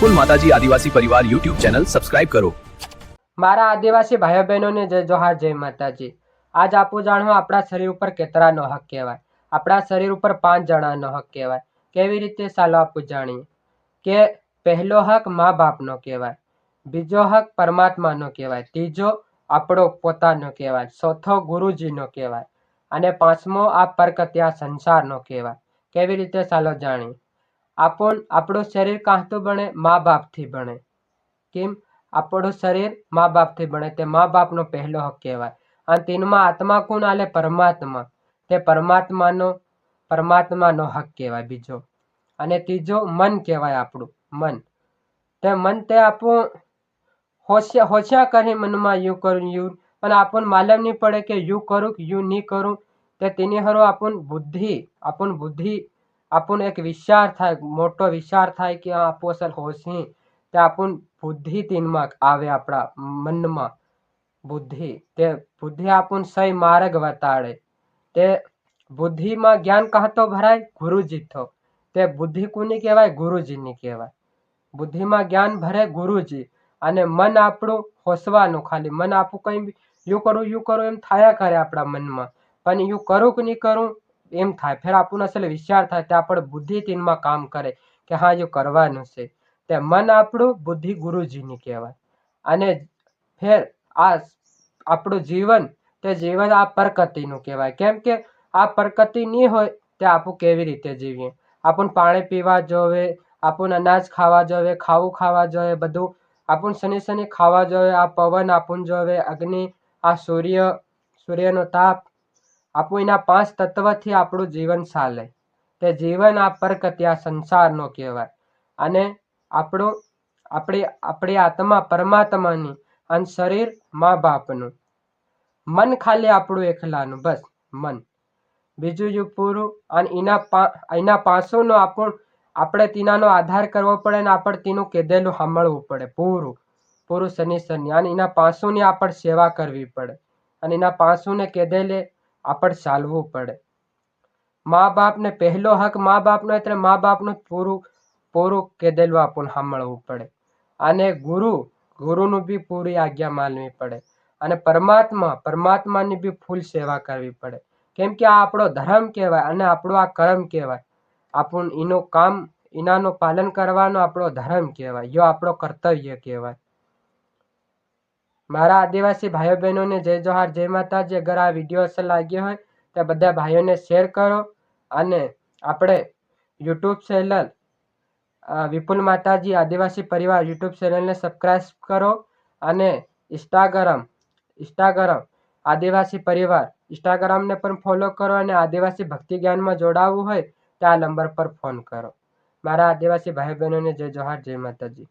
વિપુલ માતાજી આદિવાસી પરિવાર YouTube channel subscribe કરો। મારા આદિવાસી ભાઈઓ બહેનોને જય જોહાર, જય માતાજી। આજ આપું જાણવું આપણા શરીર ઉપર કેટલાનો હક કહેવાય। આપણા શરીર ઉપર 5 જણાનો હક કહેવાય। કેવી રીતે ચાલો આપું જાણીએ કે પહેલો હક મા બાપનો કહેવાય, બીજો હક પરમાત્માનો કહેવાય, ત્રીજો આપણો પોતાનો કહેવાય, ચોથો ગુરુજીનો કહેવાય અને પાંચમો આ પરકત્યા સંસારનો કહેવાય। કેવી રીતે ચાલો જાણીએ। આપણું શરીર કાંથી બને? મા બાપથી બને। કેમ? આપણું શરીર મા બાપથી બને, તે મા બાપનો પહેલો હક કહેવાય। અને તીનમાં આત્મા કોણ આલે? પરમાત્મા, તે પરમાત્માનો હક કહેવાય બીજો। અને ત્રીજો મન કહેવાય, આપણું મન, તે મન તે આપણું હોશિયા કરી મનમાં યુ કરું યુ, પણ આપણને માલમ નહીં પડે કે યુ કરું કે યુ નહીં કરું। તે તેની હરો આપણ બુદ્ધિ આપણું એક વિચાર થાય, મોટો વિચાર થાય કે આપો અસલ હોશી, તે આપણું બુદ્ધિ તીનમાં આવે, આપણા મનમાં બુદ્ધિ, તે બુદ્ધિ આપણને સહી માર્ગ બતાડે। તે બુદ્ધિમાં જ્ઞાન કહતો ભરાય? ગુરુજી થો, તે બુદ્ધિ કોની કહેવાય? ગુરુજીની કહેવાય। બુદ્ધિમાં જ્ઞાન ભરે ગુરુજી, અને મન આપણું હોસવાનું, ખાલી મન આપણું કંઈ યુ કરું એમ થયા કરે આપણા મનમાં, પણ યુ કરું કે નહીં કરું એમ થાય। ફેર આપણને અસલ વિચાર થાય, તે આપણે બુદ્ધિ તીનમાં કામ કરે કે હા યુ કરવાનું છે। તે મન આપણું, બુદ્ધિ ગુરુજીની કહેવાય। અને ફેર આ આપણું જીવન, તે જીવન આ પરકતિનું કહેવાય। કેમ કે આ પરકતિ નહીં હોય તે આપણું કેવી રીતે જીવીએ? આપણને પાણી પીવા જોવે, આપણને અનાજ ખાવા જોવે, ખાવા જોઈએ, બધું આપણને શનિ ખાવા જોઈએ, આ પવન આપણને જોવે, અગ્નિ, આ સૂર્યનો તાપ, આપણું એના 5 તત્વથી આપણું જીવન ચાલે। તે જીવન આ પરકત્યા સંસારનો કહેવાય। અને આપણી આત્મા પરમાત્માની, અને શરીર મા બાપનું, મન ખાલી આપણું એકલાનું, બસ મન, બીજું યુ પૂરું। અને એના પાસોનો આપણે તેનાનો આધાર કરવો પડે, ને આપણે તેનું કીધેલું સાંભળવું પડે પૂરું શનિ। અને એના પાસોની આપણે સેવા કરવી પડે, અને એના પાસોને કીધેલે આપણે ચાલવું પડે। મા બાપને પહેલો હક મા બાપનો, એટલે મા બાપનું પૂરું કીધેલું આપણને સાંભળવું પડે। અને ગુરુનું બી પૂરી આજ્ઞા માનવી પડે। અને પરમાત્માની બી ફૂલ સેવા કરવી પડે। કેમ કે આ આપણો ધર્મ કહેવાય, અને આપણો આ કર્મ કહેવાય। એનાનું પાલન કરવાનો આપણો ધર્મ કહેવાય, યો આપણો કર્તવ્ય કહેવાય। મારા આદિવાસી ભાઈઓ બહેનોને જય જોહાર, જય માતાજી। અગર આ વિડીયો અસર લાગ્યો હોય તો બધા ભાઈઓને શેર કરો, અને આપણે યુટ્યુબ ચેનલ વિપુલ માતાજી આદિવાસી પરિવાર યુટ્યુબ ચેનલને સબસ્ક્રાઈબ કરો, અને ઇન્સ્ટાગ્રામ આદિવાસી પરિવાર ઇન્સ્ટાગ્રામને પણ ફોલો કરો, અને આદિવાસી ભક્તિ જ્ઞાનમાં જોડાવવું હોય તો આ નંબર પર ફોન કરો। મારા આદિવાસી ભાઈ બહેનોને જય જોહાર, જય માતાજી।